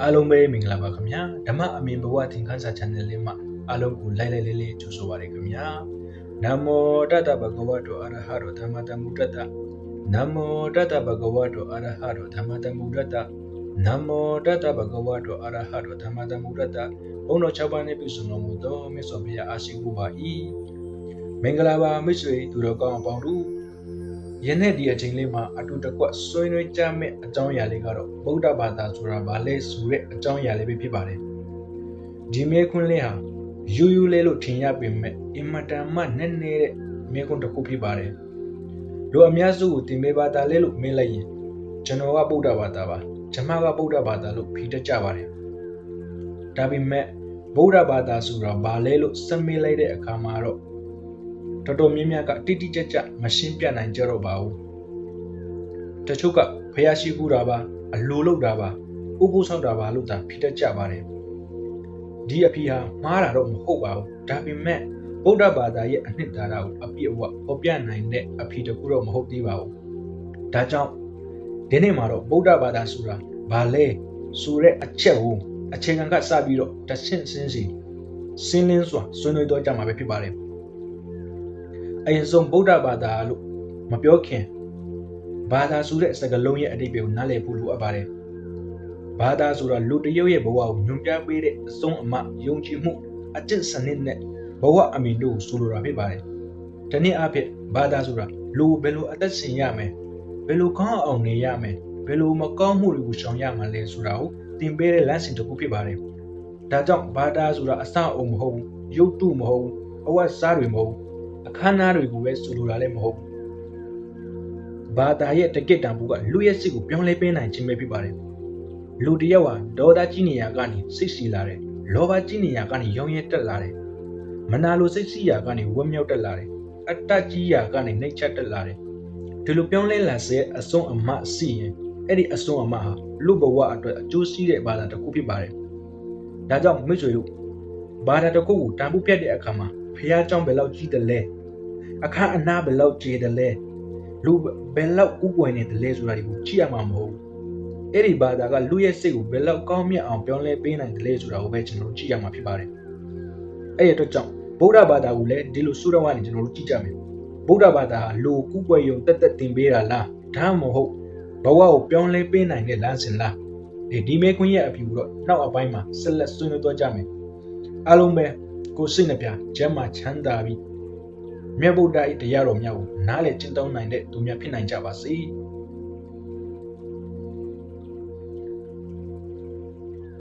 အားလုံးပဲမင်္ဂလာပါခင်ဗျာဓမ္မအမြင်ဘဝသင်ခန်းစာ channel လေးမှာအားလုံးကိုလိုက်လေးကြိုဆိုပါရခင်ဗျာနမောတတဗဂဝတောအရဟတောသမ္မာသမ္ဗုဒ္ဓတ္တနမောတတဗဂဝတောအရဟတောသမ္မာသမ္ဗုဒ္ဓတ္တနမောတတဗဂဝတောအရဟတောသမ္မာသမ္ဗုဒ္ဓတ္တဘုန်းတော်6ပါးနဲ့ပြည့်စုံတော်မူသောမြတ်စွာဘုရားအားရှိခိုးပါ၏မင်္ဂလာပါမိတ်ဆွေသူတော်ကောင်းအပေါင်းတို့ယနေ့ဒီအချိန်လေးမှာအတူတကွဆွေးနွေးကြမယ့်အကြောင်းအရာလေးကတော့ဗုဒ္ဓဘာသာဆိုတာဘာလဲဆိုတဲ့အကြောင်းအရာလေးပဲဖြစ်ပါတယ်ဒီမဲခွန်းလေးဟာယူယူလေးလို့ထင်ရပေမဲ့အင်မတန်မှနက်နေတဲ့မဲခွန်းတစ်ခုဖြစ်ပါတယ်လူအများစုကိုသင်ပေးဘာသာလဲလို့မေးလိုက်ရင်ကျွန်တော်ကဗုဒ္ဓဘာသာပါကျွန်မကဗုဒ္ဓဘာသာလို့ဖြေတတ်ကြပါတယ်ဒါပေမဲ့ဗုဒ္ဓဘာသာဆိုတာဘာလဲလို့ဆက်မေးလိုက်တဲ့အခါမှာတော့တော်တော်များများကတိတိကျကျမရှင်းပြနိုင်ကြတော့ပါဘူးတချို့ကဖျားရှိခိုးတာပါအလိုလုပ်တာပါဥပုသ်ဆောင်တာပါလို့သာဖြစ်တတ်ကြပါတယ်ဒီအဖြစ်ဟာမှားတာတော့မဟုတ်ပါဘူးဒါပေမဲ့ဗုဒ္ဓဘာသာရဲ့အနှစ်သာရကိုအပြည့်အဝဖော်ပြနိုင်တဲ့အဖြစ်တခုတော့မဟုတ်သေးပါဘူးဒါကြောင့်ဒီနေ့မှာတော့ဗုဒ္ဓဘာသာဆိုတာဘာလဲဆိုတဲ့အချက်ကိုအခြေခံကစပြီးတော့တဆင့်စင်းစီစင်းလင်းစွာဆွေးနွေးတော့ကြမှာပဲဖြစ်ပါတယ်အရင်ဆုံးဗုဒ္ဓဘာသာလို့မပြောခင်ဘာသာဆိုတဲ့စကားလုံးရဲ့အဓိပ္ပာယ်ကိုနားလည်ဖို့လိုအပ်ပါတယ်ဘာသာဆိုတာလူတစ်ယောက်ရဲ့ဘဝကိုညွှန်ပြပေးတဲ့အဆုံးအမယုံကြည်မှုအကျင့်စနစ်နဲ့ဘဝအမြင်တို့ကိုဆိုလိုတာဖြစ်ပါတယ်ဒီနေ့အဖြစ်ဘာသာဆိုတာလူဘယ်လိုအသက်ရှင်ရမယ်ဘယ်လိုကောင်းအောင်နေရမယ်ဘယ်လိုမကောင်းမှုတွေကိုရှောင်ရမှာလဲဆိုတာကိုသင်ပေးတဲ့လမ်းစဉ်တစ်ခုဖြစ်ပါတယ်ဒါကြောင့်ဘာသာဆိုတာအစအုံမဟုတ်ဘူးရုပ်တုမဟုတ်ဘူးအဝတ်စားတွေမဟုတ်ဘူးအခမ်းအနားတွေကိုပဲဆိုလိုတာလည်းမဟုတ်ဘူးဘာသာရဲ့တကယ့်တန်ဖိုးကလူရဲ့စိတ်ကိုပြောင်းလဲပေးနိုင်ခြင်းပဲဖြစ်ပါတယ်လူတစ်ယောက်ဟာဒေါသကြီးနေရာကနေစိတ်စီလာတယ်လောဘကြီးနေရာကနေရောင်းရဲတက်လာတယ်မနာလိုစိတ်စီရာကနေဝက်မြောက်တက်လာတယ်အတ္တကြီးရာကနေနှိပ်ချတက်လာတယ်ဒီလိုပြောင်းလဲလာစေအဆုံးအမစီရင်အဲ့ဒီအဆုံးအမဟာလူဘဝအတွက်အကျိုးရှိတဲ့ဘာသာတစ်ခုဖြစ်ပါတယ်ဒါကြောင့်မိတ်ဆွေတို့ဘာသာတစ်ခုကိုတန်ဖိုးပြတ်တဲ့အခါမှာဖះเจ้าဘယ်လောက်ကြီးတယ်လဲအခါအနာဘယ်လောက်ကျေတယ်လဲလူဘယ်လောက်ဥပွင့်နေတယ်လဲဆိုတာကိုကြည့်ရမှာမဟုတ်ဘူးအဲ့ဒီဘာသာကလူရဲ့စိတ်ကိုဘယ်လောက်ကောင်းမြတ်အောင်ပြောင်းလဲပေးနိုင်တယ်လဲဆိုတာကိုပဲကျွန်တော်တို့ကြည့်ရမှာဖြစ်ပါတယ်အဲ့ဒီအတွက်ကြောင့်ဗုဒ္ဓဘာသာကိုလည်းဒီလိုစုတော်ကနေကျွန်တော်တို့ကြည့်ကြမယ်ဗုဒ္ဓဘာသာဟာလူကူးပွေယုံတက်တက်တင်ပေးတာလားဒါမှမဟုတ်ဘဝကိုပြောင်းလဲပေးနိုင်တဲ့လမ်းစဉ်လားဒီမဲခွန်းရဲ့အဖြစ်ကိုတော့နောက်အပိုင်းမှာဆက်လက်ဆွေးနွေးသွားကြမယ်အားလုံးပဲကိုစိတ်နှပြကျမ်းမာချမ်းသာပြီးမြတ်ဗုဒ္ဓ၏တရားတော်များကိုနားလည်ကျင့်သုံးနိုင်တဲ့သူများဖြစ်နိုင်ကြပါစေ။